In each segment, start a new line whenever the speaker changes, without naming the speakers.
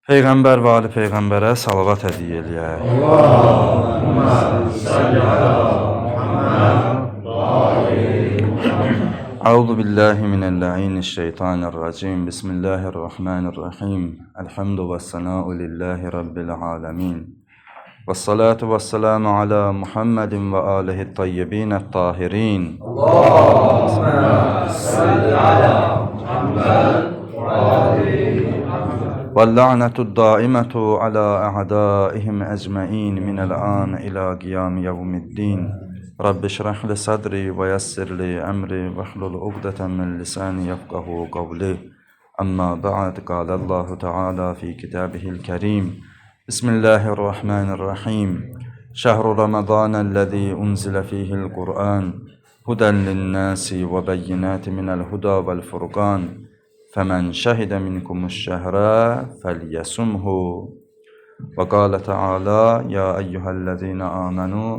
Peyğəmbər və ali Peyğəmbərə salavat hədiyyə eləyək.
Allahümme salli ala Muhammed ve ali Muhammed.
Euzu billahi mineşşeytanirracim. Bismillahirrahmanirrahim. Elhamdü ve sena'u lillahi rabbil alamin. Vessalatu vesselamu ala Muhammedin ve alihi tayyibin tahirin.
Allahümme salli ala Muhammed ve ali
واللعنة الدائمة على أعدائهم أجمعين من الآن إلى قيام يوم الدين رب اشرح لي صدري ويسر لي أمري واحلل عقدة من لساني يفقه قولي أما بعد قال الله تعالى في كتابه الكريم بسم الله الرحمن الرحيم شهر رمضان الذي أنزل فيه القرآن هدى للناس وبينات من الهدى والفرقان فمن شهد منكم الشهر فليصمه وقال تعالى يا أيها الذين آمنوا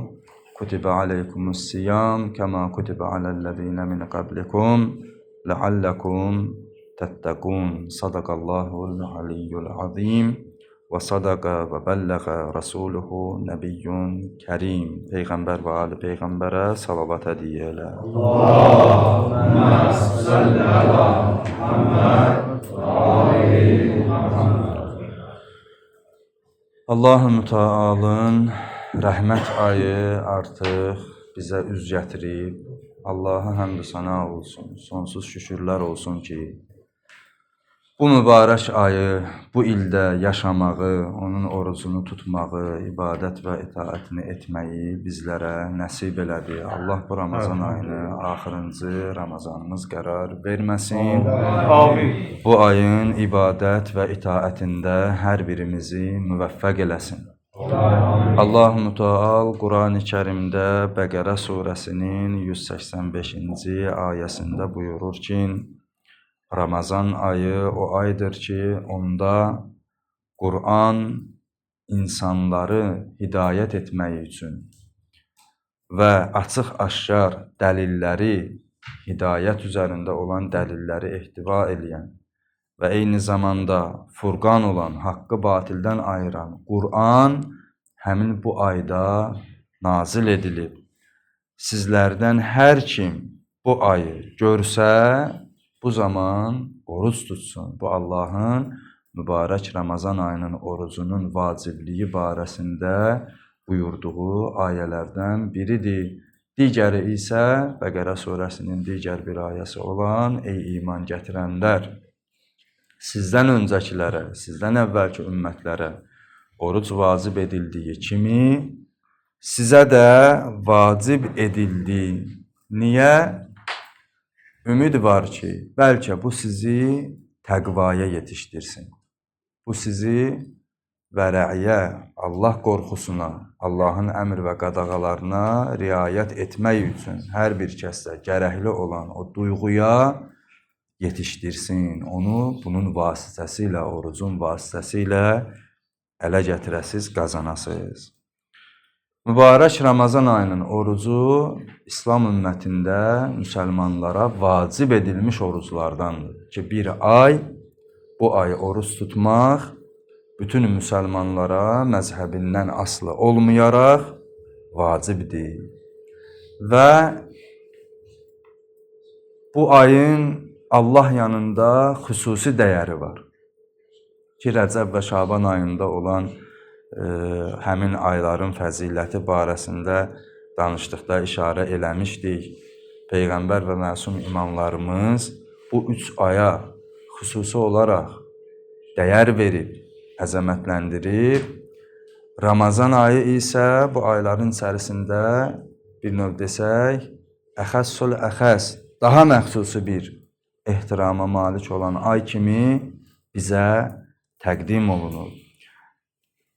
كتب عليكم الصيام كما كتب على الذين من قبلكم لعلكم تتقون صدق الله العلي العظيم وصدق وبلغ رسوله نبي كريم Peyğəmbər və ali Peyğəmbərə salavat hədiyyə elə.
Allahümme salli ala Muhammed ve ali Muhammed.
Allah-u Müteala'nın rəhmət ayı artıq bizə üz gətirib. Allaha həmd sənə olsun, sonsuz şükürlər olsun ki, bu mübarək ayı, bu ildə yaşamağı, onun orucunu tutmağı, ibadət və itaətini etməyi bizlərə nəsib elədi. Allah bu Ramazan ayını axırıncı Ramazanımız qərar verməsin.
Amin.
Bu ayın ibadət və itaətində hər birimizi müvəffəq eləsin. Allah-u Müteal Quran-ı Kərimdə Bəqərə surəsinin 185-ci ayəsində buyurur ki, Ramazan ayı o aydır ki, onda Quran insanları hidayət etmək üçün və açıq-aşkar dəlilləri, hidayət üzərində olan dəlilləri ehtiva edən və eyni zamanda Furqan olan, haqqı batildən ayıran Quran həmin bu ayda nazil edilib. Sizlərdən hər kim bu ayı görsə, bu zaman oruc tutsun. Bu Allahın mübarək Ramazan ayının orucunun vacibliyi barəsində buyurduğu ayələrdən biridir. Digəri isə Bəqərə surəsinin digər bir ayəsi olan ey iman gətirənlər, sizdən öncəkilərə, sizdən əvvəlki ümmətlərə oruc vacib edildiyi kimi sizə də vacib edildi. Niyə? Ümid var ki, bəlkə bu sizi təqvaya yetişdirsin. Bu sizi vərəyə, Allah qorxusuna, Allahın əmr və qadağalarına riayət etmək üçün hər bir kəsdə gərəkli olan o duyğuya yetişdirsin. Onu bunun vasitəsilə, orucun vasitəsilə ələ gətirəsiz, qazanasız. Mübarək Ramazan ayının orucu İslam ümmətində müsəlmanlara vacib edilmiş oruclardandır ki, bir ay, bu ay oruc tutmaq bütün müsəlmanlara məzhəbindən asılı olmayaraq vacibdir. Və bu ayın Allah yanında xüsusi dəyəri var ki, Rəcəb və Şaban ayında olan həmin ayların fəziləti barəsində danışdıqda işarə eləmişdik. Peyğəmbər və məsum imamlarımız bu 3 aya xüsusi olaraq dəyər verib, əzəmətləndirib. Ramazan ayı isə bu ayların içərisində bir növ desək, əxəssul əxəs, daha məxsusi bir ehtirama malik olan ay kimi bizə təqdim olunur.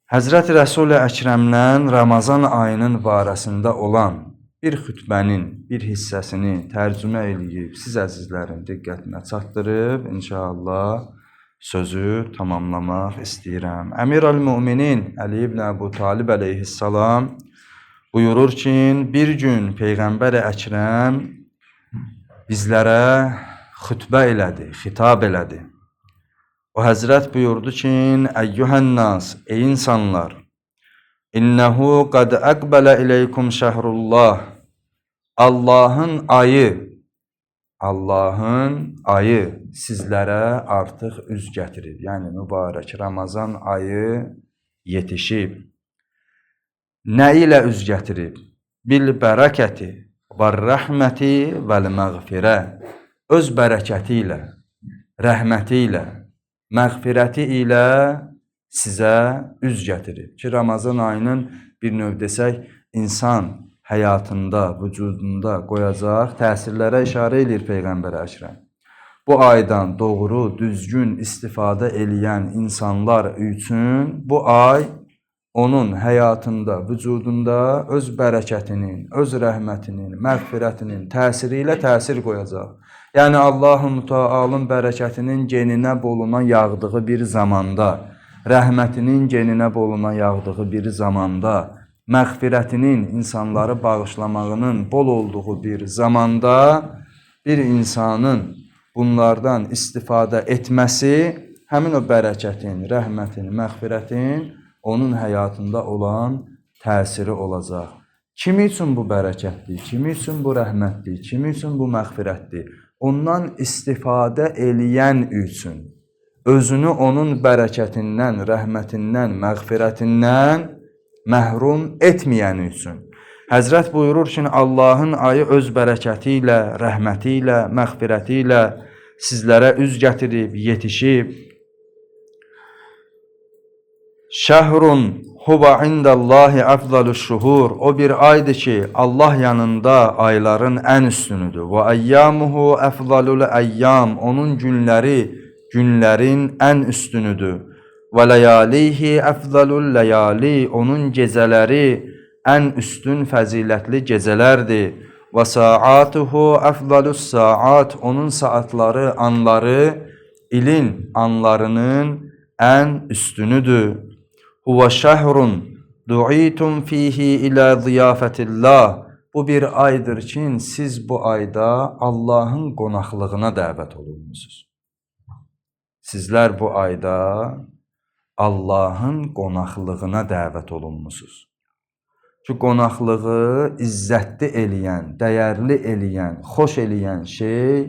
Həzrət Rəsul-i Əkrəmdən Ramazan ayının barəsində olan bir xütbənin bir hissəsini tərcümə eləyib, siz əzizlərin diqqətinə çatdırıb, inşallah sözü tamamlamaq istəyirəm. Əmir-əl-Müminin Əli ibn Əbu Talib əleyhissalam buyurur ki, bir gün Peyğəmbər-i Əkrəm bizlərə xütbə elədi, xitab elədi. O Həzrət buyurdu ki, Əyyuhənnas, ey insanlar, İnnehu qad əqbələ ileykum şəhrullah. Allahın ayı sizlərə artıq üz gətirib. Yəni mübarək Ramazan ayı yetişib. Nə ilə üz gətirib? Bil bərəkəti və rəhməti vəl məğfirə. Öz bərəkəti ilə, rəhməti ilə, məğfirəti ilə sizə üz gətirib. Ki, Ramazan ayının bir növ desək, insan həyatında, vücudunda qoyacaq təsirlərə işarə edir Peyğəmbər Əkrəm. Bu aydan doğru, düzgün istifadə eləyən insanlar üçün bu ay onun həyatında, vücudunda öz bərəkətinin, öz rəhmətinin, məğfirətinin təsiri ilə təsir qoyacaq. Yəni Allah-u Mütealın bərəkətinin geninə boluna yağdığı bir zamanda, rəhmətinin geninə boluna yağdığı bir zamanda, məğfirətinin insanları bağışlamağının bol olduğu bir zamanda bir insanın bunlardan istifadə etməsi həmin o bərəkətin, rəhmətin, məğfirətin onun həyatında olan təsiri olacaq. Kimi üçün bu bərəkətdir, kimi üçün bu rəhmətdir, kimi üçün bu məğfirətdir? Ondan istifadə eləyən üçün, özünü onun bərəkətindən, rəhmətindən, məğfirətindən məhrum etməyən üçün. Həzrət buyurur ki, Allahın ayı öz bərəkəti ilə, rəhməti ilə, məğfirəti ilə sizlərə üz gətirib, yetişib. Şəhrun huva indallahi əfzalüş şuhur. O bir aydır ki, Allah yanında ayların ən üstünüdür. Və əyyamuhu əfzalül əyyam. Onun günləri günlərin ən üstünüdür. Və ləyalihi əfzalül ləyali. Onun gecələri ən üstün fəzilətli gecələrdir. Və saatuhu əfzalüs saat. Onun saatları, anları ilin anlarının ən üstünüdür. Huve şehrun du'itum fihi ila ziyafetillah. Bu bir aydır ki, siz bu ayda Allah'ın qonaqlığına dəvət olunmusunuz. Sizlər bu ayda Allah'ın qonaqlığına dəvət olunmusunuz. Ki, qonaqlığı izzətli eləyən, dəyərli eləyən, xoş eləyən şey,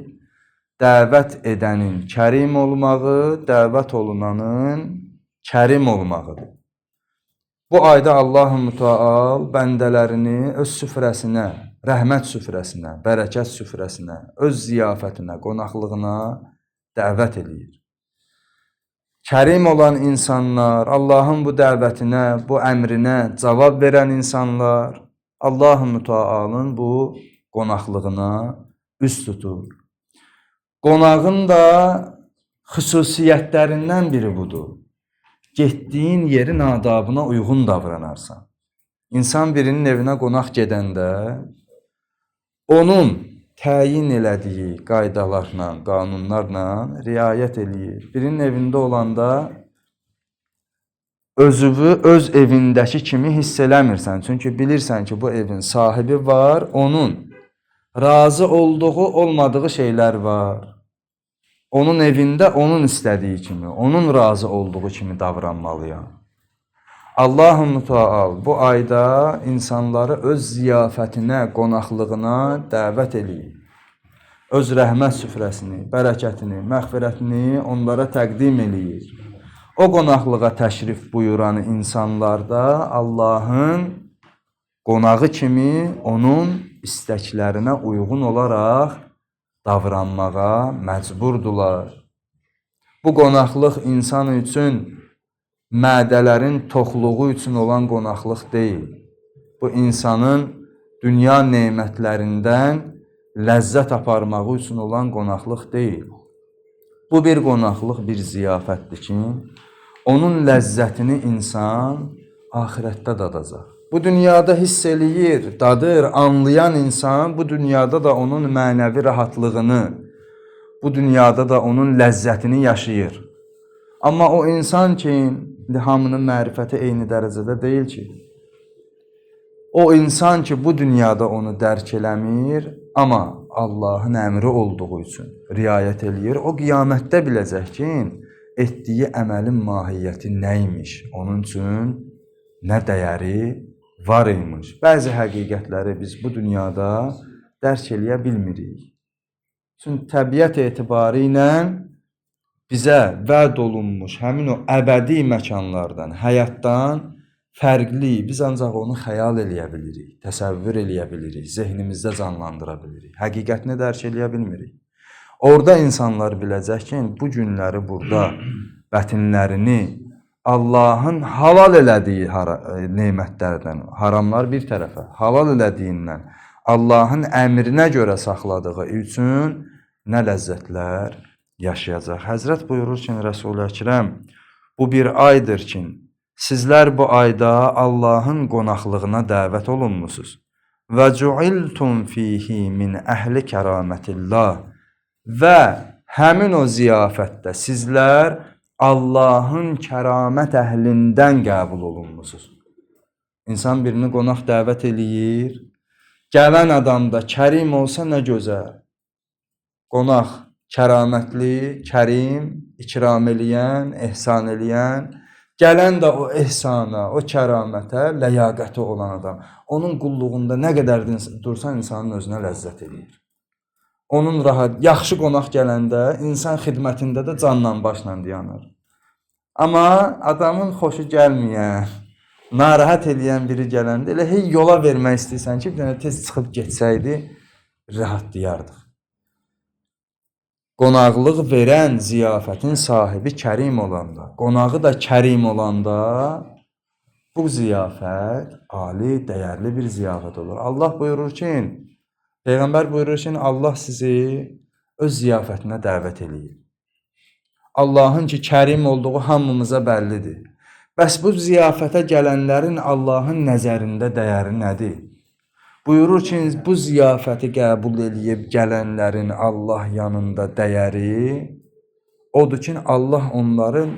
dəvət edənin kərim olmağı, dəvət olunanın kərim olmağıdır. Bu ayda Allah-u Müteal bəndələrini öz süfrəsinə, rəhmət süfrəsinə, bərəkət süfrəsinə, öz ziyafətinə, qonaqlığına dəvət eləyir. Kərim olan insanlar, Allahın bu dəvətinə, bu əmrinə cavab verən insanlar, Allah-u Mütealın bu qonaqlığına üst tutur. Qonağın da xüsusiyyətlərindən biri budur. Getdiyin yerin adabına uyğun davranarsan. İnsan birinin evinə qonaq gedəndə onun təyin elədiyi qaydalarla, qanunlarla riayət eləyir. Birinin evində olanda özünü öz evindəki kimi hiss eləmirsən. Çünki bilirsən ki, bu evin sahibi var, onun razı olduğu, olmadığı şeylər var. Onun evində onun istədiyi kimi, onun razı olduğu kimi davranmalıyam. Allah-u Müteal bu ayda insanları öz ziyafətinə, qonaqlığına dəvət eləyir. Öz rəhmət süfrəsini, bərəkətini, məğfirətini onlara təqdim eləyir. O qonaqlığa təşrif buyuran insanlarda Allahın qonağı kimi onun istəklərinə uyğun olaraq davranmağa məcburdular. Bu qonaqlıq insan üçün mədələrin toxluğu üçün olan qonaqlıq deyil. Bu insanın dünya nemətlərindən ləzzət aparmağı üçün olan qonaqlıq deyil. Bu bir qonaqlıq, bir ziyafətdir ki, onun ləzzətini insan ahirətdə dadacaq. Bu dünyada hiss eləyir, dadır, anlayan insan bu dünyada da onun mənəvi rahatlığını, bu dünyada da onun ləzzətini yaşayır. Amma o insan ki, hamının mərifəti eyni dərəcədə deyil ki. O insan ki, bu dünyada onu dərk eləmir, amma Allahın əmri olduğu üçün riayət eləyir. O qiyamətdə biləcək ki, etdiyi əməlin mahiyyəti nə imiş, onun üçün nə dəyəri var imiş. Bəzi həqiqətləri biz bu dünyada dərk eləyə bilmirik. Çünki təbiət etibarı ilə bizə vəd olunmuş həmin o əbədi məkanlardan, həyatdan fərqli, biz ancaq onu xəyal eləyə bilirik, təsəvvür eləyə bilirik, zehnimizdə canlandıra bilirik. Həqiqətini dərk eləyə bilmirik. Orada insanlar biləcək ki, bu günləri burada bətinlərini Allahın halal elədiyi nemətlərdən, haramlar bir tərəfə, halal elədiyindən, Allahın əmrinə görə saxladığı üçün nə ləzzətlər yaşayacaq. Həzrət buyurur ki, Rəsul-i Əkrəm, bu bir aydır ki, sizlər bu ayda Allahın qonaqlığına dəvət olunmusunuz. Və cu'iltum fihi min əhli kəramətillah. Və həmin o ziyafətdə sizlər Allahın kəramət əhlindən qəbul olunmusunuz. İnsan birini qonaq dəvət eləyir, gələn adam da kərim olsa nə gözəl. Qonaq kəramətli, kərim, ikram eləyən, ehsan eləyən, gələn də o ehsana, o kəramətə ləyaqəti olan adam. Onun qulluğunda nə qədər dursan insanın özünə ləzzət eləyir. Onun rahat, yaxşı qonaq gələndə insan xidmətində də canla başla dayanır. Amma adamın xoşu gəlməyən, narahat eləyən biri gələndə elə hey yola vermək istəyirsən ki, bir dənə tez çıxıb getsəydi, rahatlayardıq. Qonaqlıq verən ziyafətin sahibi kərim olanda, qonağı da kərim olanda bu ziyafət ali, dəyərli bir ziyafət olur. Allah buyurur ki, Peyğəmbər buyurur ki, Allah sizi öz ziyafətinə dəvət eləyir. Allahın ki, kərim olduğu hamımıza bəllidir. Bəs bu ziyafətə gələnlərin Allahın nəzərində dəyəri nədir? Buyurur ki, bu ziyafəti qəbul eləyib gələnlərin Allah yanında dəyəri odur ki, Allah onların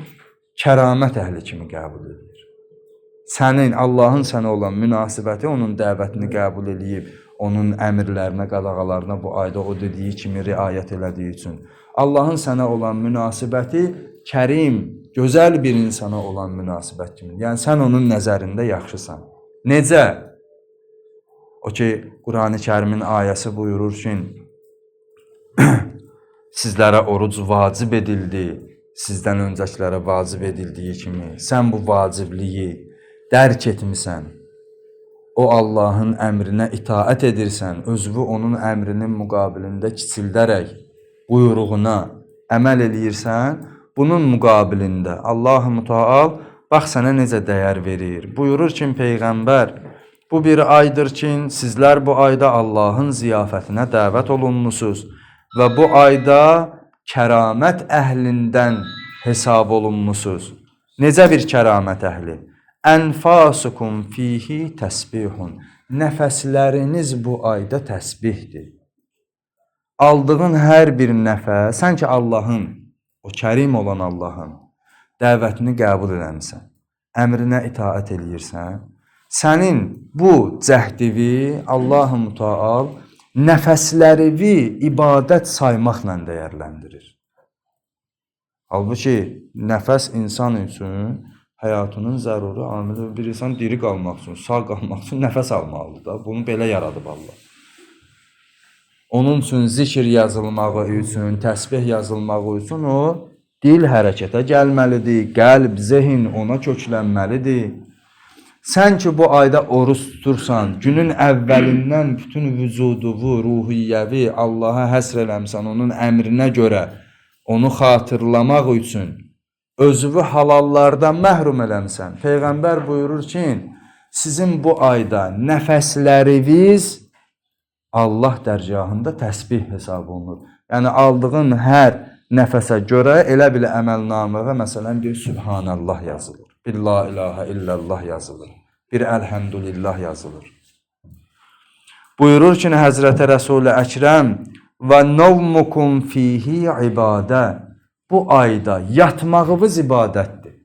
kəramət əhli kimi qəbul edir. Sənin, Allahın sənə olan münasibəti, onun dəvətini qəbul eləyib, onun əmrlərinə, qadağalarına bu ayda o dediyi kimi riayət elədiyi üçün. Allahın sənə olan münasibəti kərim, gözəl bir insana olan münasibət kimi. Yəni, sən onun nəzərində yaxşısan. Necə? O ki, Qurani Kərimin ayəsi buyurur ki, sizlərə oruc vacib edildi, sizdən öncəkilərə vacib edildiyi kimi. Sən bu vacibliyi dərk etmisən. O Allahın əmrinə itaət edirsən, özünü onun əmrinin müqabilində kiçildərək buyruğuna əməl eləyirsən, bunun müqabilində Allah-u Müteal bax sənə necə dəyər verir. Buyurur ki, Peyğəmbər, bu bir aydır ki, sizlər bu ayda Allahın ziyafətinə dəvət olunmusunuz və bu ayda kəramət əhlindən hesab olunmusunuz. Necə bir kəramət əhli? Ənfasukum fihi təsbihun. Nəfəsləriniz bu ayda təsbihdir. Aldığın hər bir nəfəs, sən ki Allahın, o kərim olan Allahın dəvətini qəbul eləmisən, əmrinə itaət eləyirsən, sənin bu cəhdivi Allah-u Müteal nəfəslərivi ibadət saymaqla dəyərləndirir. Halbuki nəfəs insan üçün həyatının zəruri amili, bir insan diri qalmaq üçün, sağ qalmaq üçün nəfəs almalıdır da. Bunu belə yaradıb Allah. Onun üçün zikr yazılmağı üçün, təsbih yazılmağı üçün o dil hərəkətə gəlməlidir, qəlb, zehin ona köklənməlidir. Sən ki bu ayda oruç tutursan, günün əvvəlindən bütün vücuduvu, ruhiyyəvi Allaha həsr eləmsən, onun əmrinə görə onu xatırlamaq üçün özünü halallardan məhrum eləmsən. Peyğəmbər buyurur ki, sizin bu ayda nəfəsləriniz Allah dərgahında təsbih hesab olunur. Yəni aldığın hər nəfəsə görə elə bilə əməlnaməyə məsələn bir Sübhanallah yazılır. Bir La ilahə illallah yazılır. Bir Elhamdülillah yazılır. Buyurur ki, Həzrəti Rəsul-i Əkrəm və novmukum fihi ibadə. Bu ayda yatmağınız ibadətdir.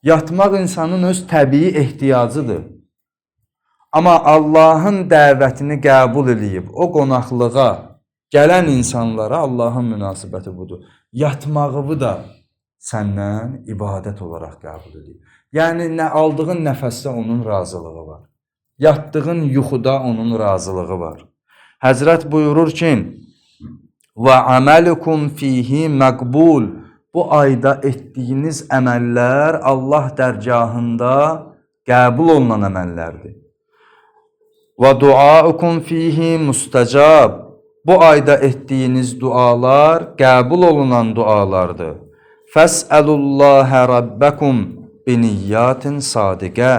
Yatmaq insanın öz təbii ehtiyacıdır. Amma Allahın dəvətini qəbul eləyib, o qonaqlığa gələn insanlara Allahın münasibəti budur. Yatmağı da səndən ibadət olaraq qəbul edir. Yəni nə aldığın nəfəsdə onun razılığı var. Yatdığın yuxuda onun razılığı var. Həzrət buyurur ki: "Və amalukum fihi məqbul." Bu ayda etdiyiniz əməllər Allah dərgahında qəbul olunan əməllərdir. Və duaukum fihi mustajab. Bu ayda etdiyiniz dualar qəbul olunan dualardır. Fəsəlullaha rabbakum biniyyatin sadiqə.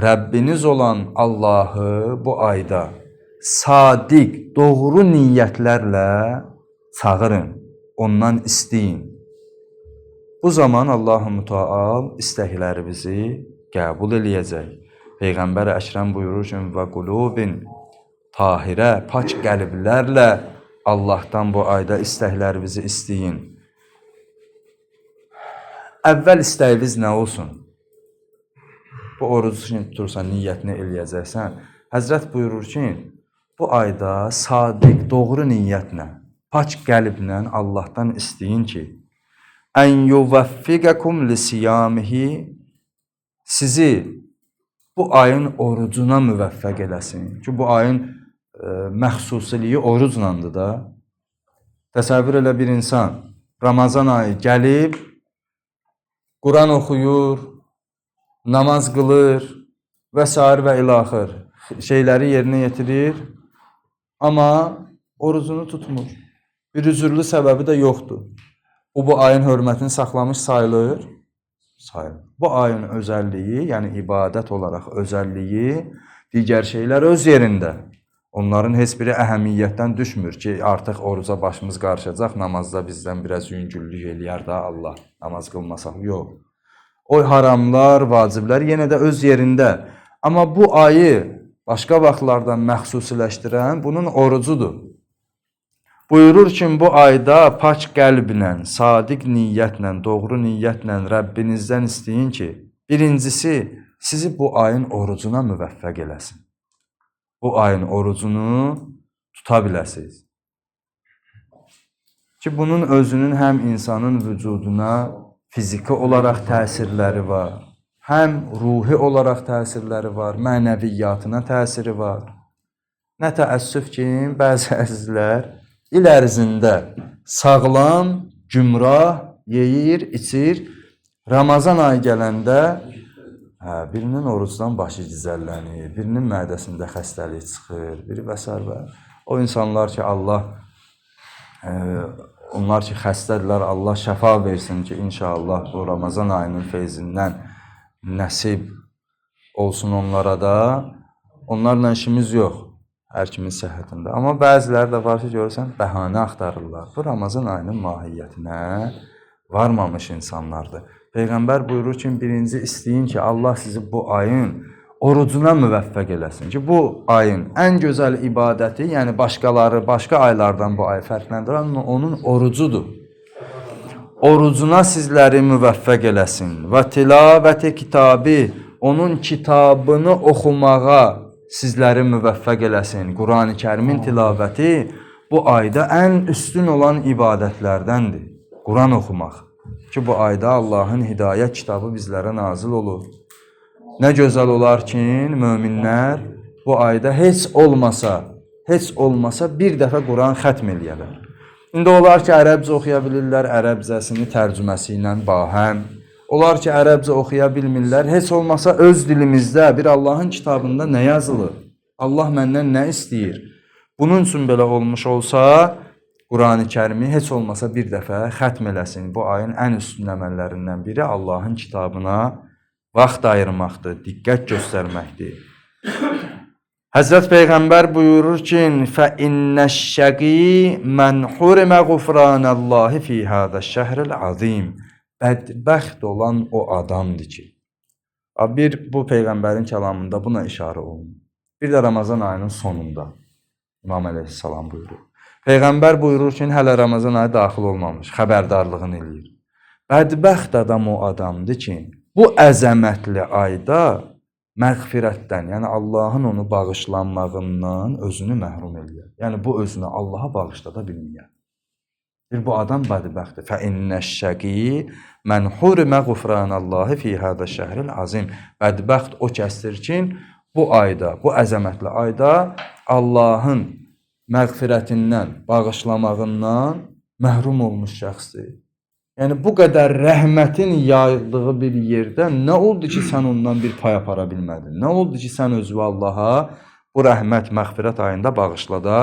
Rəbbiniz olan Allahı bu ayda sadiq, doğru niyyətlərlə çağırın, ondan istəyin. Bu zaman Allah-u Müteal istəklərimizi qəbul eləyəcək. Peyğəmbər Əkrəm buyurur ki: "Və qulubin tahirə, pak qəlblərlə Allahdan bu ayda istəklərinizi istəyin." Əvvəl istəyiniz nə olsun? Bu orucu için tutursan, niyyətini eləyəcəksən. Həzrət buyurur ki, bu ayda sadiq, doğru niyyətlə, pak qəlblə Allahdan istəyin ki, "Ən yuvəffiqəkum lisiyamihi." Sizi bu ayın orucuna müvəffəq eləsin. Ki bu ayın məxsusiliyi oruclandır da. Təsəvvür elə bir insan Ramazan ayı gəlib, Quran oxuyur, namaz qılır və s. və ilaxır şeyləri yerinə yetirir, amma orucunu tutmur. Bir üzürlü səbəbi də yoxdur. Bu ayın hörmətini saxlamış sayılır. Bu ayın özəlliyi, yəni ibadət olaraq özəlliyi, digər şeylər öz yerində. Onların heç biri əhəmiyyətdən düşmür ki, artıq oruca başımız qarışacaq, namazda bizdən biraz yüngüllük eləyər də Allah, namaz qılmasaq. Yox. O haramlar, vaciblər yenə də öz yerində. Amma bu ayı başqa vaxtlardan məxsusiləşdirən bunun orucudur. Buyurur ki, bu ayda pak qəlblə, sadiq niyyətlə, doğru niyyətlə Rəbbinizdən istəyin ki, birincisi sizi bu ayın orucuna müvəffəq eləsin. Bu ayın orucunu tuta biləsiniz. Ki bunun özünün həm insanın vücuduna fiziki olaraq təsirləri var, həm ruhi olaraq təsirləri var, mənəviyyatına təsiri var. Nə təəssüf ki, bəzi əzizlər il ərzində sağlam, gümrah, yeyir, içir. Ramazan ayı gələndə birinin orucdan başı gizəllənir, birinin mədəsində xəstəlik çıxır, biri və s. O insanlar ki, onlar ki xəstədirlər, Allah şəfa versin ki, inşallah bu Ramazan ayının feyzindən nəsib olsun onlara da. Onlarla işimiz yox. Hər kimin səhhətində. Amma bəziləri də var ki, görürsən, bəhanə axtarırlar. Bu Ramazan ayının mahiyyətinə varmamış insanlardır. Peyğəmbər buyurur ki, birinci istəyin ki, Allah sizi bu ayın orucuna müvəffəq eləsin. Ki, bu ayın ən gözəl ibadəti, yəni başqa aylardan bu ayı fərqləndirən onun orucudur. Orucuna sizləri müvəffəq eləsin. Və tilavəti kitabı, onun kitabını oxumağa sizləri müvəffəq eləsin. Qurani Kərimin tilavəti bu ayda ən üstün olan ibadətlərdəndir. Quran oxumaq. Ki bu ayda Allahın hidayət kitabı bizlərə nazil olur. Nə gözəl olar ki, möminlər bu ayda heç olmasa bir dəfə Quran xətm eləyərlər. İndi olar ki, ərəbcə oxuya bilirlər, ərəbcəsini tərcüməsi ilə bahəm. Olar ki, ərəbcə oxuya bilmirlər, heç olmasa öz dilimizdə bir Allahın kitabında nə yazılır? Allah məndən nə istəyir? Bunun üçün belə olmuş olsa, Qurani Kərimi heç olmasa bir dəfə xətm eləsin. Bu ayın ən üstün əməllərindən biri Allahın kitabına vaxt ayırmaqdır, diqqət göstərməkdir. Həzrət Peyğəmbər buyurur ki, فَإِنَّشَّقِي مَنْ حُرِمَ غُفْرَانَ اللّٰهِ فِي هَذَا الشَّهْرِ الْعَظِيمِ. Bədbəxt olan o adamdır ki, bu Peyğəmbərin kəlamında buna işarə olunur. Bir də Ramazan ayının sonunda İmam Əleyhisselam buyurur. Peyğəmbər buyurur ki, hələ Ramazan ayı daxil olmamış, xəbərdarlığını eləyir. Bədbəxt adam o adamdır ki, bu əzəmətli ayda məğfirətdən, yəni Allahın onu bağışlanmağından özünü məhrum eləyir. Yəni bu özünü Allaha bağışlada bilməyər. Bu adam bədbəxtdir. Fə innəş-şəqi mən huriməğufranallahi fi hada şəhril azim. Bədbəxt o kəsdir ki, bu ayda, bu əzəmətli ayda Allahın məğfirətindən, bağışlamağından məhrum olmuş şəxsdir. Yəni bu qədər rəhmətin yayıldığı bir yerdə nə oldu ki, sən ondan bir pay apara bilmədin? Nə oldu ki, sən özünü Allaha bu rəhmət, məğfirət ayında bağışlada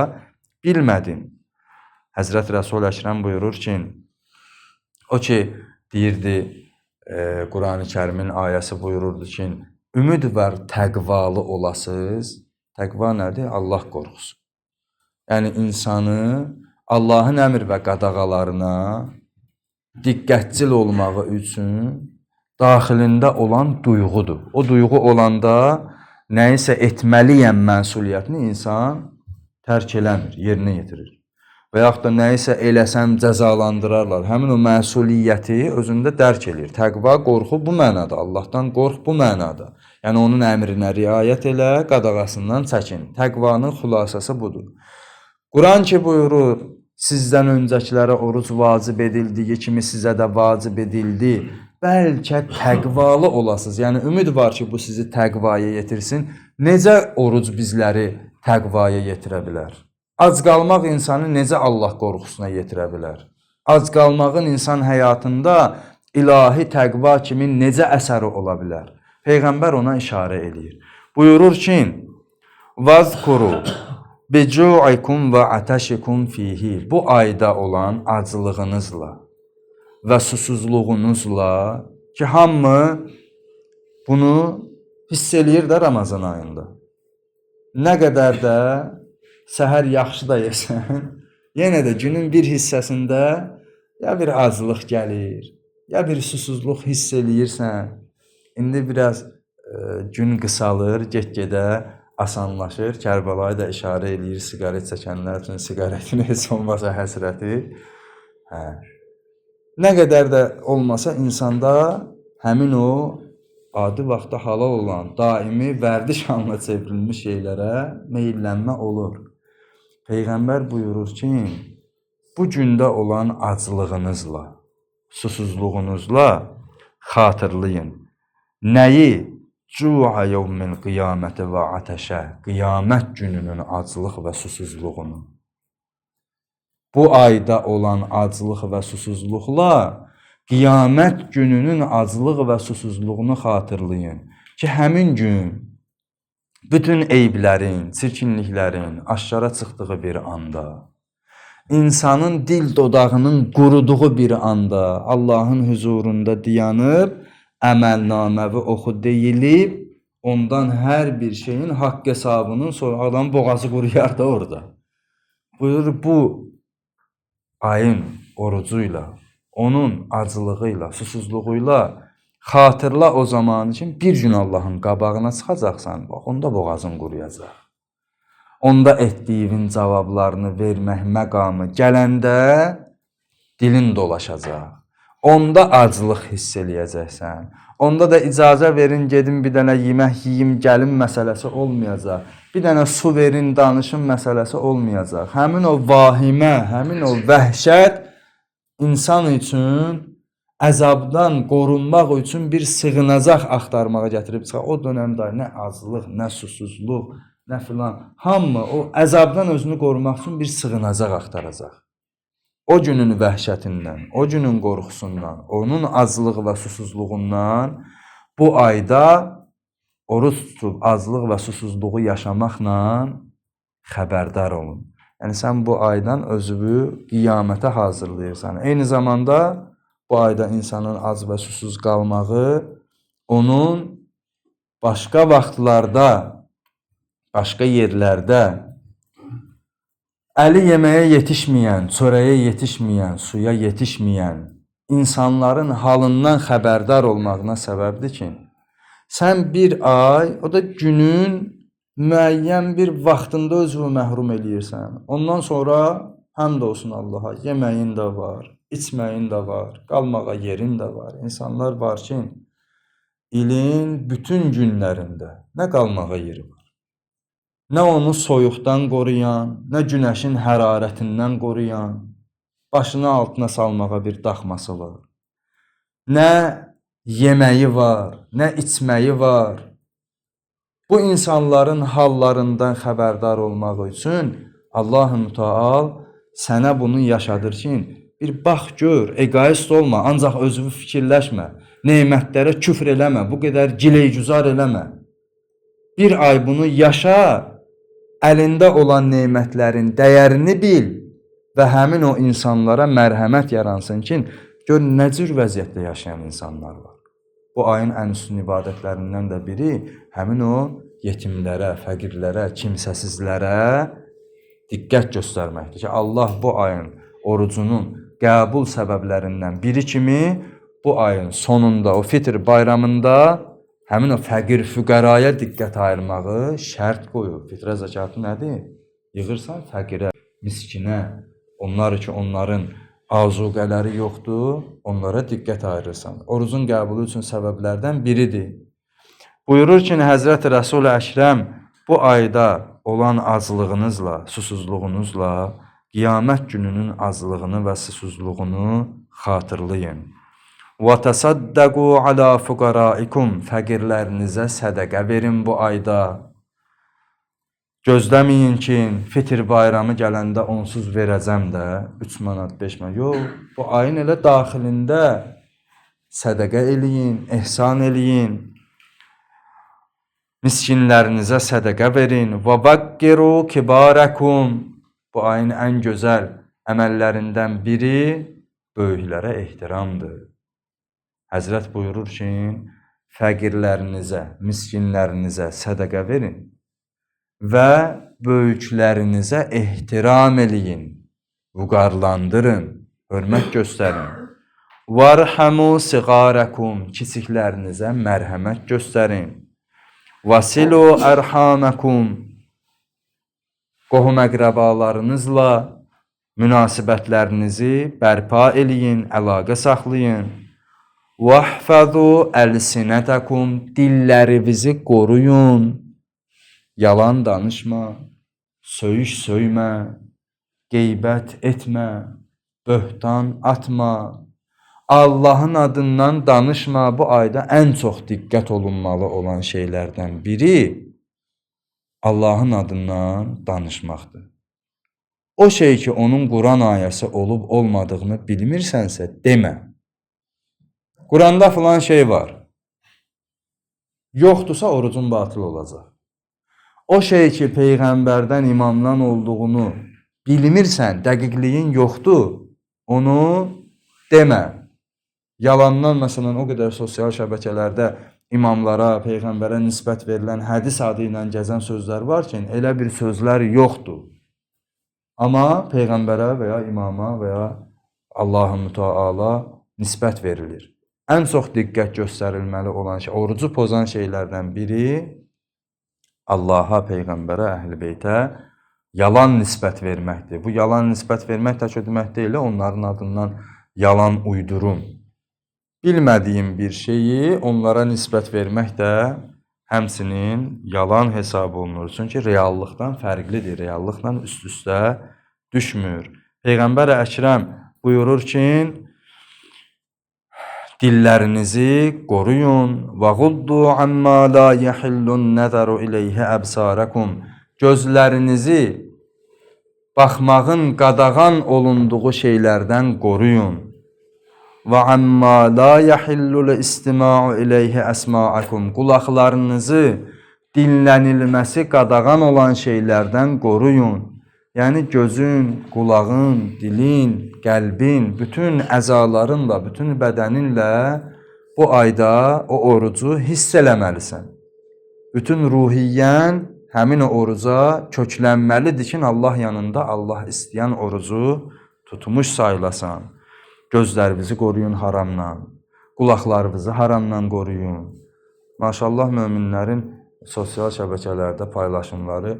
bilmədin? Həzrət Rəsul Əkrəm buyurur ki, o ki deyirdi, Qurani Kərimin ayəsi buyururdu ki, ümid var təqvalı olasınız. Təqva nədir? Allah qorxusu. Yəni insanı Allahın əmr və qadağalarına diqqətcil olmağı üçün daxilində olan duyğudur. O duyğu olanda nəyisə etməliyəm məsuliyyətini insan tərk eləmir, yerinə yetirir. Və yaxud da nəyisə eləsəm cəzalandırarlar. Həmin o məsuliyyəti özündə dərk eləyir. Təqva, qorxu bu mənada. Allahdan qorx bu mənada. Yəni onun əmrinə riayət elə, qadağasından çəkin. Təqvanın xülasəsi budur. Quran ki buyurur, sizdən öncəkilərə oruc vacib edildiyi kimi sizə də vacib edildi. Bəlkə təqvalı olasınız. Yəni ümid var ki, bu sizi təqvaya yetirsin. Necə oruc bizləri təqvaya yetirə bilər? Ac qalmaq insanı necə Allah qorxusuna yetirə bilər? Ac qalmağın insan həyatında ilahi təqva kimi necə əsəri ola bilər? Peyğəmbər ona işarə edir. Buyurur ki, vazkuru bicu'ikum və atəşikum fihi. Bu ayda olan aclığınızla və susuzluğunuzla ki, hamı bunu hiss eləyir də Ramazan ayında. Nə qədər də səhər yaxşı da yesən, yenə də günün bir hissəsində ya bir aclıq gəlir, ya bir susuzluq hiss eləyirsən. İndi biraz gün qısalır, get-gedə asanlaşır. Kərbəlayı da işarə eləyir siqaret çəkənlər üçün siqaretin heç olmasa həsrəti. Nə qədər də olmasa insanda həmin o adi vaxtda halal olan, daimi vərdiş halına çevrilmiş şeylərə meyllənmə olur. Peyğəmbər buyurur ki, bu gündə olan aclığınızla, susuzluğunuzla xatırlayın. Nəyi? Cu'a yevmil qiyaməti və atəşə, qiyamət gününün aclıq və susuzluğunu. Bu ayda olan aclıq və susuzluqla qiyamət gününün aclıq və susuzluğunu xatırlayın ki, həmin gün bütün eyblərin, çirkinliklərin aşkara çıxdığı bir anda, insanın dil dodağının quruduğu bir anda Allahın huzurunda dayanıb, əməlnaməvi oxu deyilib, ondan hər bir şeyin haqq hesabının sonra adam boğazı quruyar da orada. Buyurur, bu ayın orucuyla, onun acılığıyla, susuzluğuyla xatırla o zaman için bir gün Allahın qabağına çıxacaqsan, bax, onda boğazın quruyacaq. Onda etdiyin cavablarını vermək məqamı gələndə dilin dolaşacaq. Onda aclıq hiss eləyəcəksən. Onda da icazə verin, gedim bir dənə yemək yeyim, gəlin məsələsi olmayacaq. Bir dənə su verin, danışın məsələsi olmayacaq. Həmin o vahimə, həmin o vəhşət insan üçün əzabdan qorunmaq üçün bir sığınacaq axtarmağa gətirib çıxar. O dönəmdə nə aclıq, nə susuzluq, nə filan. Hamı o əzabdan özünü qorumaq üçün bir sığınacaq axtaracaq. O günün vəhşətindən, o günün qorxusundan, onun aclığı və susuzluğundan bu ayda oruç tutub aclıq və susuzluğu yaşamaqla xəbərdar olun. Yəni sən bu aydan özünü qiyamətə hazırlayırsan. Eyni zamanda bu ayda insanın ac və susuz qalmağı onun başqa vaxtlarda, başqa yerlərdə əli yeməyə yetişməyən, çörəyə yetişməyən, suya yetişməyən insanların halından xəbərdar olmağına səbəbdir ki, sən bir ay, o da günün müəyyən bir vaxtında özünü məhrum eləyirsən. Ondan sonra həmd olsun Allaha, yeməyin də var, içməyin də var, qalmağa yerin də var. İnsanlar var ki, ilin bütün günlərində nə qalmağa yeri var, nə onu soyuqdan qoruyan, nə günəşin hərarətindən qoruyan, başını altına salmağa bir daxması var. Nə yeməyi var, nə içməyi var. Bu insanların hallarından xəbərdar olmaq üçün Allah-u Teala sənə bunu yaşadır ki, bir bax gör, egoist olma, ancaq özünü fikirləşmə, nemətlərə küfr eləmə, bu qədər giley-güzar eləmə. Bir ay bunu yaşa, əlində olan nemətlərin dəyərini bil və həmin o insanlara mərhəmət yaransın ki, gör nə cür vəziyyətdə yaşayan insanlar var. Bu ayın ən üstün ibadətlərindən də biri həmin o yetimlərə, fəqirlərə, kimsəsizlərə diqqət göstərməkdir ki, Allah bu ayın orucunun qəbul səbəblərindən biri kimi bu ayın sonunda, o fitr bayramında həmin o fəqir füqəraya diqqət ayırmağı şərt qoyub. Fitrə zəkatı nədir? Yığırsan fəqirə, miskinə, onlar ki, onların azuqələri yoxdur, onlara diqqət ayırırsan. Orucun qəbulu üçün səbəblərdən biridir. Buyurur ki, Həzrəti Rəsul-i Əkrəm bu ayda olan aclığınızla, susuzluğunuzla qiyamət gününün aclığını və susuzluğunu xatırlayın. وَتَصَدَّقُوا عَلَى فُقَرَائِكُمْ Fəqirlərinizə sədəqə verin bu ayda. Gözləməyin ki, fitr bayramı gələndə onsuz verəcəm də, 3 manat, 5 manat. Yox, bu ayın elə daxilində sədəqə eləyin, ehsan eləyin. Miskinlərinizə sədəqə verin. وَبَقِّرُوا كِبَارَكُمْ Bu ayın ən gözəl əməllərindən biri böyüklərə ehtiramdır. Həzrət buyurur ki, fəqirlərinizə, miskinlərinizə sədəqə verin və böyüklərinizə ehtiram eləyin, vüqarlandırın, hörmət göstərin. وَارْحَمُوا صِغَارَكُمْ Kiçiklərinizə mərhəmət göstərin. وَصِلُوا أَرْحَامَكُمْ Qohum-əqrəbalarınızla münasibətlərinizi bərpa eləyin, əlaqə saxlayın. وَاحْفَظُوا أَلْسِنَتَكُمْ Dillərinizi qoruyun. Yalan danışma, söyüş söymə, qeybət etmə, böhtan atma. Allahın adından danışma. Bu ayda ən çox diqqət olunmalı olan şeylərdən biri Allahın adından danışmaqdır. O şey ki, onun Quran ayəsi olub olmadığını bilmirsənsə, demə. Quranda filan şey var. Yoxdursa orucun batıl olacaq. O şey ki, Peyğəmbərdən, imamdan olduğunu bilmirsən, dəqiqliyin yoxdur, onu demə. Yalandan, məsələn, o qədər sosial şəbəkələrdə imamlara, Peyğəmbərə nisbət verilən hədis adı ilə gəzən sözlər var ki, elə bir sözlər yoxdur. Amma Peyğəmbərə və ya imama və ya Allah-u Teala nisbət verilir. Ən çox diqqət göstərilməli olan şey, orucu pozan şeylərdən biri Allaha, Peyğəmbərə, Əhl-i Beytə yalan nisbət verməkdir. Bu yalan nisbət vermək tək o demək deyil, onların adından yalan uydurum. Bilmədiyim bir şeyi onlara nisbət vermək də həmsinin yalan hesab olunur. Çünki reallıqdan fərqlidir, reallıqla üst-üstə düşmür. Peyğəmbər Əkrəm buyurur ki, dillərinizi qoruyun. وَغُضُّوا عَمَّا لَا يَحِلُّ النَّذَرُ إِلَيْهِ أَبْصَارَكُمْ Gözlərinizi baxmağın qadağan olunduğu şeylərdən qoruyun. وَعَمَّا لَا يَحِلُّ الْإِسْتِمَاعُ إِلَيْهِ أَسْمَاعَكُمْ Qulaqlarınızı dinlənilməsi qadağan olan şeylərdən qoruyun. Yəni gözün, qulağın, dilin, qəlbin, bütün əzalarınla, bütün bədəninlə bu ayda o orucu hiss eləməlisən. Bütün ruhiyyən həmin o oruca köklənməlidir ki, Allah yanında Allah istəyən orucu tutmuş sayılasan. Gözlərinizi qoruyun haramdan, qulaqlarınızı haramdan qoruyun. Maşallah möminlərin sosial şəbəkələrdə paylaşımları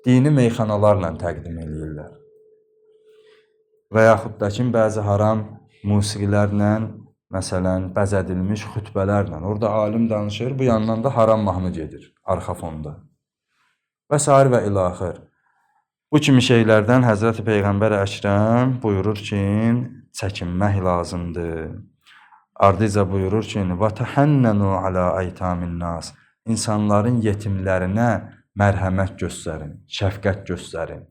dini meyxanalarla təqdim edirlər. Və yaxud da ki, bəzi haram musiqilərlə, məsələn, bəzədilmiş xütbələrlə. Orada alim danışır, bu yandan da haram mahnı gedir, arxa fonda. Və s. və ilaxır. Bu kimi şeylərdən Həzrəti Peyğəmbər Əkrəm buyurur ki, çəkinmək lazımdır. Ardıca buyurur ki, və təhənnənu alə aytamin nas. İnsanların yetimlərinə mərhəmət göstərin, şəfqət göstərin.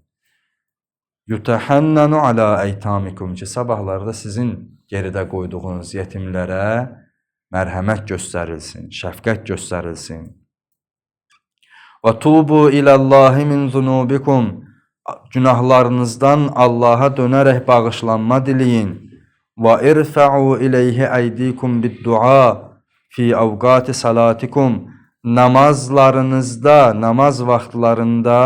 Yutəhənnənu alə aytamikum ki, sabahlarda sizin geridə qoyduğunuz yetimlərə mərhəmət göstərilsin, şəfqət göstərilsin. Və tubu iləllahi min zunubikum. Günahlarınızdan Allaha dönərək bağışlanma diləyin. Və irfa'u ileyhi aydikum bid-dua fi awqati salatikum. Namazlarınızda, namaz vaxtlarında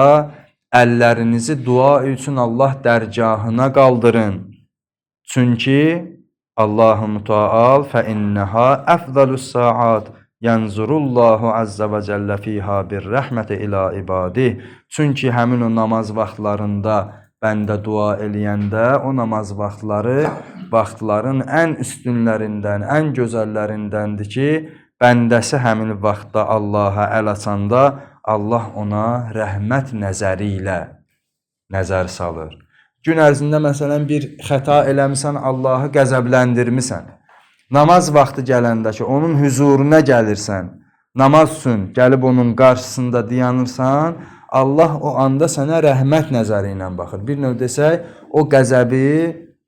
əllərinizi dua üçün Allah dərgahına qaldırın. Çünki Allahu Müteal fe inneha afdalus saat yanzurullahu azza və cəllə fiha bir rəhmətə ilə ibadih. Çünki həmin o namaz vaxtlarında bəndə dua eləyəndə o namaz vaxtları vaxtların ən üstünlərindən, ən gözəllərindəndir ki, bəndəsi həmin vaxtda Allaha əl açanda Allah ona rəhmət nəzəri ilə nəzər salır. Gün ərzində məsələn bir xəta eləmisən, Allahı qəzəbləndirmisən. Namaz vaxtı gələndə ki, onun huzuruna gəlirsən, namaz üçün gəlib onun qarşısında dayanırsan, Allah o anda sənə rəhmət nəzəri ilə baxır. Bir növ desək, o qəzəbi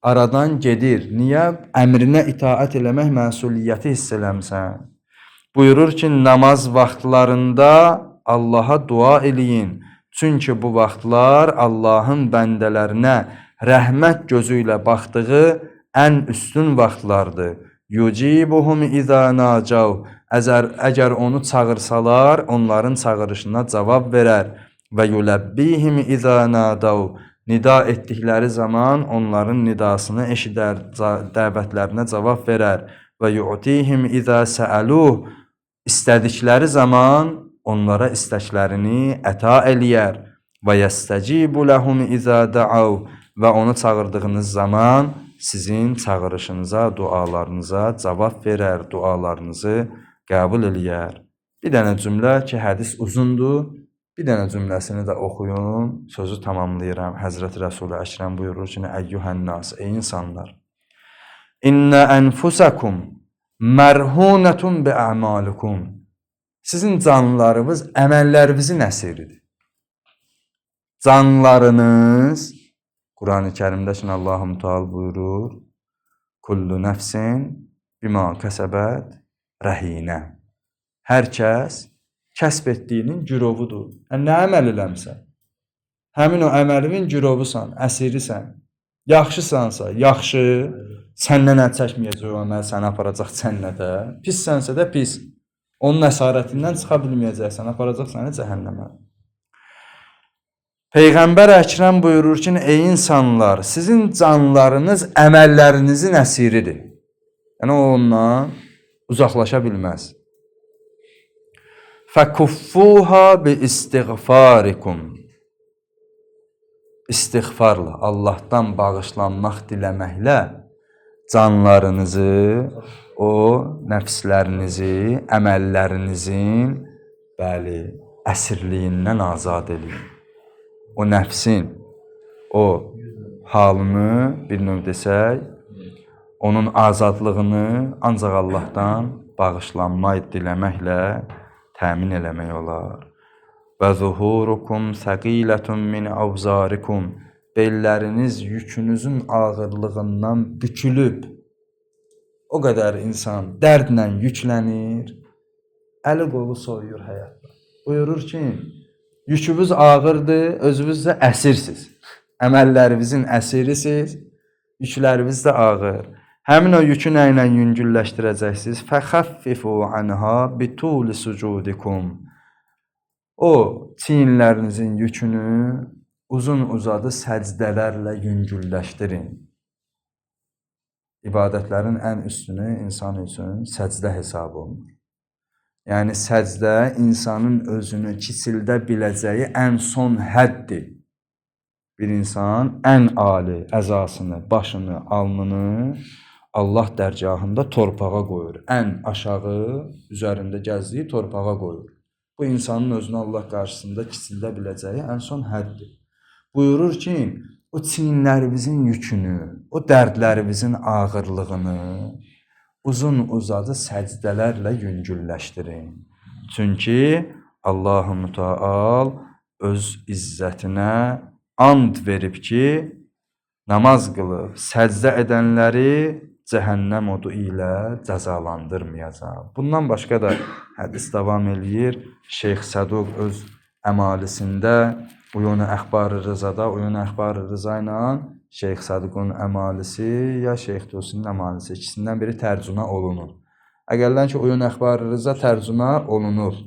aradan gedir. Niyə? Əmrinə itaət eləmək məsuliyyəti hiss eləmsən. Buyurur ki, namaz vaxtlarında Allaha dua eləyin. Çünki bu vaxtlar Allahın bəndələrinə rəhmət gözü ilə baxdığı ən üstün vaxtlardır. Yucibuhum izə nacav. Əgər onu çağırsalar, onların çağırışına cavab verər. Və yuləbbihim izə nadav. Nida etdikləri zaman onların nidasını eşidər, dəvətlərinə cavab verər. Və yu'tihim izə səəluh. İstədikləri zaman onlara istəklərini əta eləyər. Və yəstəcibu ləhum izə da'av. Və onu çağırdığınız zaman sizin çağırışınıza, dualarınıza cavab verər, dualarınızı qəbul eləyər. Bir dənə cümlə ki, hədis uzundur. Bir dənə cümləsini də oxuyun, sözü tamamlayıram. Həzrəti Rəsul-i Əkrəm buyurur ki, əyyuhənnas, ey insanlar, İnnə ənfusakum mərhunətun bi əmalukum. Sizin canlarınız əməllərinizin əsiridir. Canlarınız, Quran-ı Kərimdə ki, Allah-u Müteal buyurur, kullu nəfsin bima kəsəbət rəhinə. Hər kəs kəsb etdiyinin gürovudur. Nə əməl eləmsən? Həmin o əməlinin gürovusan, əsirisən. Yaxşısansa, yaxşı, səndən əl çəkməyəcək o əməl, səni aparacaq cənnətə. Pissənsə də pis. Onun əsarətindən çıxa bilməyəcəksən, aparacaq səni cəhənnəmə. Peyğəmbər Əkrəm buyurur ki, ey insanlar, sizin canlarınız əməllərinizin əsiridir. Yəni o ondan uzaqlaşa bilməz. Fəkuffuha bi istiğfarikum. İstiğfarla, Allahdan bağışlanmaq diləməklə canlarınızı, o nəfslərinizi, əməllərinizin əsirliyindən azad edin. O nəfsin, o halını bir növ desək, onun azadlığını ancaq Allahdan bağışlanmaq diləməklə təmin eləmək olar. Və zuhurukum səqilətun min avzarikum. Belləriniz yükünüzün ağırlığından bükülüb. O qədər insan dərdlə yüklənir, əli qolu soyuyur həyatda. Buyurur ki, yükünüz ağırdır, özünüz də əsirsiz. Əməllərinizin əsirisiz, yükləriniz də ağır. Həmin o yükü nə ilə yüngülləşdirəcəksiniz? Fəxəffifu anha bituli sucudikum. O çiyinlərinizin yükünü uzun-uzadı səcdələrlə yüngülləşdirin. İbadətlərin ən üstünü insan üçün səcdə hesab olunur. Yəni səcdə insanın özünü kiçildə biləcəyi ən son həddir. Bir insan ən ali əzasını, başını, alnını Allah dərgahında torpağa qoyur. Ən aşağı üzərində gəzdiyi torpağa qoyur. Bu insanın özünü Allah qarşısında kiçildə biləcəyi ən son həddir. buyurur ki, o çiyinlərimizin yükünü, o dərdlərimizin ağırlığını uzun-uzadı səcdələrlə yüngülləşdirin. Çünki Allah-u Müteal öz izzətinə and verib ki, namaz qılıb səcdə edənləri cəhənnəm odu ilə cəzalandırmayacaq. Bundan başqa da hədis davam eləyir. Şeyx Səduq öz əmalisində Uyun-u Əxbar-ı Rızada, Uyun-u Əxbar-ı Rıza ilə Şeyx Səduqun əmalisi ya Şeyx Tusinin əmalisi ikisindən biri tərcümə olunur. Əgərdən ki, Uyun-u Əxbar-ı Rıza tərcümə olunur.